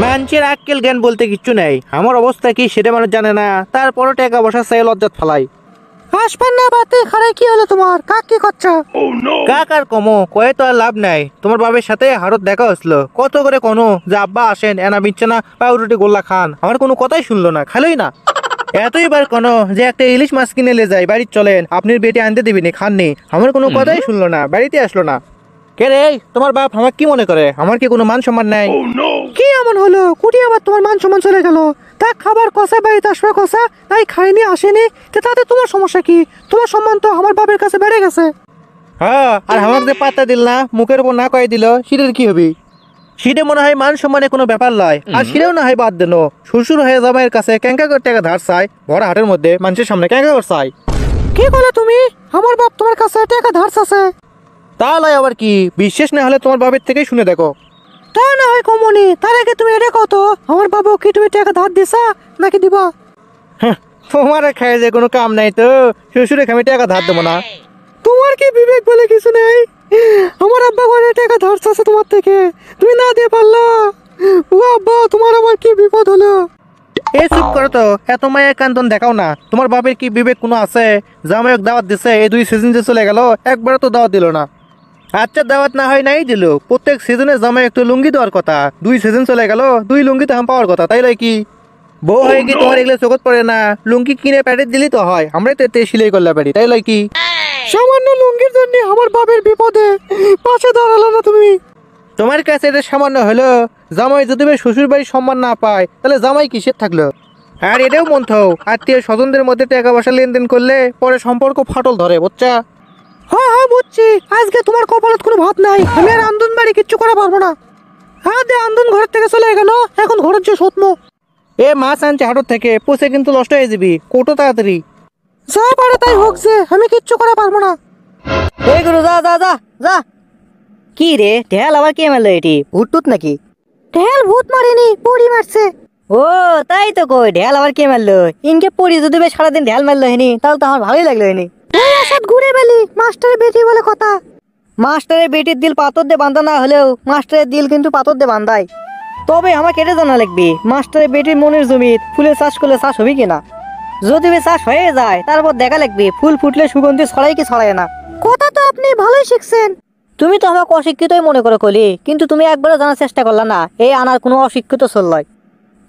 মানুষের আক্কেল জ্ঞান বলতে কিচ্ছু নেই। আমার অবস্থা কি সেটা মানুষ জানে না, তারপরও টাকা পয়সা চাই লজ্জাত ফালাই। আসবেন না বাতে খারে কি হলো তোমার? কাক কি করছো? কাক আর কমো কয়ে তো আর লাভ নাই। তোমার বাবার সাথে হারত দেখা হচ্ছিল, কত করে কোনো যে আব্বা আসেন এনা মিচ্ছে না পাউরুটি গোল্লা খান, আমার কোনো কথাই শুনলো না, খালোই না। এতই বার কোনো যে একটা ইলিশ মাছ কিনে লে যায় বাড়ির চলেন আপনার বেটে আনতে দিবিনি, খাননি, আমার কোনো কথাই শুনলো না, বাড়িতে আসলো না। কে রে তোমার বাপ আমার কি মনে করে? আমার কি কোনো মান সম্মান নাই? কি এমন হলো কুটি আবার তোমার মান সম্মান চলে গেল? তা খাবার কষা বাড়িতে আসবে কষা, তাই খাইনি আসেনি, তাতে তোমার সমস্যা কি? তোমার সম্মান তো আমার বাপের কাছে বেড়ে গেছে। হ্যাঁ, আর আমাকে যে পাত্তা দিল না, মুখের উপর না কয়ে দিল, সেটার কি হবি? সেটা মনে হয় মান সম্মানে কোনো ব্যাপার নয়, আর সেটাও না হয় বাদ দেন। শ্বশুর হয়ে জামাইয়ের কাছে ক্যাঙ্কা করে টাকা ধার চাই, ভরা হাটের মধ্যে মানুষের সামনে ক্যাঙ্কা করে চাই। কি বলো তুমি? আমার বাপ তোমার কাছে টাকা ধার চাচ্ছে? তাহলে আবার কি? বিশ্বাস না হলে তোমার বাবার থেকেই শুনে দেখো। তা না হয় কমনি, তার আগে তুমি এটা কত, আমার বাবু কি তুমি টাকা ধার দিছা নাকি দিবা? তোমার খায় যে কোনো কাম নাই তো, শ্বশুরে আমি টাকা ধার দেবো না? তোমার কি বিবেক বলে কিছু নেই? আমার আব্বা ঘরে টাকা ধার চাচ্ছে তোমার থেকে, তুমি না দিয়ে পারলা? ও আব্বা, তোমার আবার কি বিপদ হলো? এই চুপ করো তো, এত মায়ের কান্দন দেখাও না। তোমার বাপের কি বিবেক কোনো আছে? জামাইক দাওয়াত দিছে, এই 2 সিজন যে চলে গেল, একবারও তো দাওয়াত দিল না। আচ্ছা দাওয়াত না হয় নাই দিল, প্রত্যেক সিজনে জামাই একটু লুঙ্গি দেওয়ার কথা, 2 সিজন চলে গেল, 2 লুঙ্গি তো আম পাওয়ার কথা, তাই লয় কি? বউ হয়ে কি তোমার এগুলো চোখত পড়ে না? লুঙ্গি কিনে প্যাটে দিলি তো হয়, আমরা তো এতে সিলাই করলে পারি, তাই লয় কি? সামান্য লুঙ্গির জন্য আমার বাপের বিপদে পাশে দাঁড়ালো না তুমি? তোমার কাছে এটা সামান্য হলো? জামাই যদি শ্বশুর বাড়ির সম্মান না পায়, তাহলে জামাই কিসের থাকলো? আর এটাও মন থাও, আত্মীয় স্বজনদের মধ্যে টাকা পয়সা লেনদেন করলে পরে সম্পর্ক ফাটল ধরে, বুঝছা? হ্যাঁ হ্যাঁ বুঝছি, আজকে তোমার কপালত কোনো ভাত নাই, আমি আর আন্দন বাড়ি কিচ্ছু করা পারবো না। হ্যাঁ দে, আন্দন ঘরের থেকে চলে গেল, এখন ঘরের যে সতমো। এ মাছ আনছে হাটর থেকে, পচে কিন্তু নষ্ট হয়ে যাবি, কোটো তাড়াতাড়ি। যা পারে তাই হোক, যে আমি কিচ্ছু করা পারবো না। এই গুরু যা যা যা যা। কি রে ঢেল আবার কে মারলো? এটি ভূত টুত নাকি? ঢেল ভূত মারেনি, পড়ি মারছে। ও তাই তো কই, ঢেল আবার কে মারলো? ইনকে পড়ি যদি বেশ সারাদিন ঢেল মারলো হেনি, তাহলে তো আমার ভালোই লাগলো হেনি। এই আসাদ ঘুরে বেলি, মাস্টারের বেটি বলে কথা। মাস্টারের বেটির দিল পাথর দিয়ে বাঁধা না হলেও মাস্টারের দিল কিন্তু পাথর দিয়ে বাঁধায়। তবে আমাকে এটা জানা লাগবে, মাস্টারের বেটির মনের জমিত ফুলের চাষ করলে চাষ হবে কিনা। যদি বে চাষ হয়ে যায় তারপর দেখা লাগবে ফুল ফুটলে সুগন্ধি ছড়াই কি ছড়ায় না। কথা তো আপনি ভালোই শিখছেন। তুমি তো আমাকে অশিক্ষিতই মনে করো কলি, কিন্তু তুমি একবারও জানার চেষ্টা করলা না এই আনার কোনো অশিক্ষিত চললয়।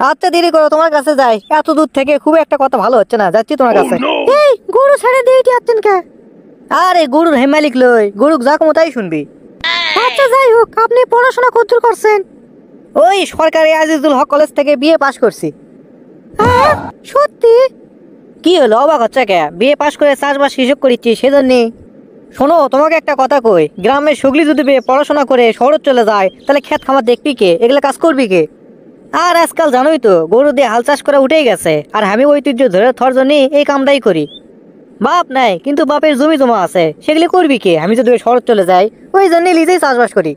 আচ্ছা দেরি করো, তোমার কাছে যাই, এত দূর থেকে খুব একটা কথা ভালো হচ্ছে না, যাচ্ছি তোমার কাছে। এই গরু ছেড়ে দিয়ে যাচ্ছেন কে? আরে গরুর হেমালিক লই, গরুক যা কমো তাই শুনবি। আচ্ছা যাই হোক, আপনি পড়াশোনা কতদূর করছেন? ওই সরকারি আজিজুল হক কলেজ থেকে বিএ পাশ করছি। হ্যাঁ সত্যি? কি হলো অবাক হচ্ছে কে? বিএ পাশ করে চাষবাস হিসেব করিচ্ছি সেজন্য। শোনো তোমাকে একটা কথা কই, গ্রামের সুগলি যদি পড়াশোনা করে শহরে চলে যায় তাহলে ক্ষেত খামার দেখবি কে, এগুলা কাজ করবি কে? আর আজকাল জানোই তো গরু দিয়ে হাল চাষ করা উঠেই গেছে, আর আমি ঐতিহ্য ধরে থর জন্য এই কামটাই করি। বাপ নাই কিন্তু বাপের জমি জমা আছে, সেগুলি করবি কে? আমি যদি শহর চলে যাই ওই জন্য নিজেই চাষবাস করি।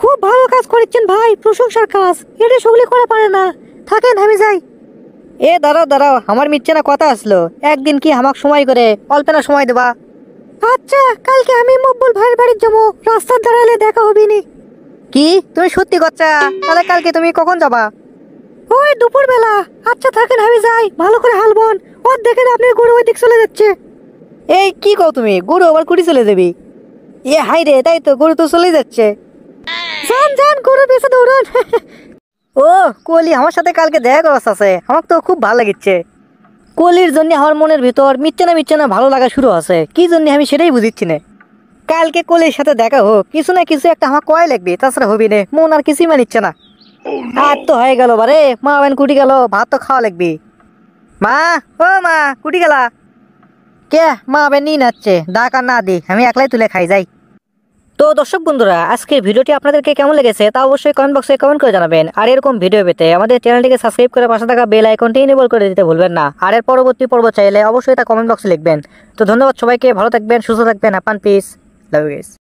খুব ভালো কাজ করেছেন ভাই, প্রশংসার কাজ। এটা সুগলি করা পারে না, থাকেন আমি যাই। এ দাঁড়াও দাঁড়াও, আমার মিথ্যে না কথা আসলো, একদিন কি আমাক সময় করে অল্পনা সময় দেবা? আচ্ছা কালকে আমি মকবুল ভাইয়ের বাড়ি যাবো, রাস্তার দাঁড়ালে দেখা হবে নি। কি তুমি সত্যি করছা? তাহলে কালকে তুমি কখন যাবা? ওই দুপুর বেলা। আচ্ছা থাকেন আমি যাই, ভালো করে হালবন, ওর দেখেন আপনি গরু ওই দিক চলে যাচ্ছে। এই কি কও তুমি, গরু আবার কুটি চলে যাবি? এ হাই রে, তাই তো গরু তো চলে যাচ্ছে। যান যান, গরু পেছে দৌড়ান। ও কোহলি আমার সাথে কালকে দেখা করার আছে, আমার তো খুব ভালো লাগছে। কোহলির জন্য আমার মনের ভিতর মিথ্যে না ভালো লাগা শুরু আছে, কি জন্য আমি সেটাই বুঝিচ্ছি না। কালকে কোহলির সাথে দেখা হোক, কিছু না কিছু একটা আমার কয় লাগবে, তাছাড়া হবি না, মন আর কিছুই মানিচ্ছে না। আর তো হয়ে গেল বারে, মা বেন কুটি গেল, ভাত তো খাওয়া লাগবে। মা, ও মা, কুটি গেলা কে? মা বেন নিয়ে নাচ্ছে, ডাক আর না দি, আমি একলাই তুলে খাই যাই। তো দর্শক বন্ধুরা, আজকের ভিডিওটি আপনাদেরকে কেমন লেগেছে তা অবশ্যই কমেন্ট বক্সে কমেন্ট করে জানাবেন। আর এরকম ভিডিও পেতে আমাদের চ্যানেলটিকে সাবস্ক্রাইব করে পাশে থাকা বেল আইকনটি এনেবল করে দিতে ভুলবেন না। আর এর পরবর্তী পর্ব চাইলে অবশ্যই তা কমেন্ট বক্সে লিখবেন। তো ধন্যবাদ সবাইকে, ভালো থাকবেন, সুস্থ থাকবেন, আপান পিস, লাভ ইউ গাইস।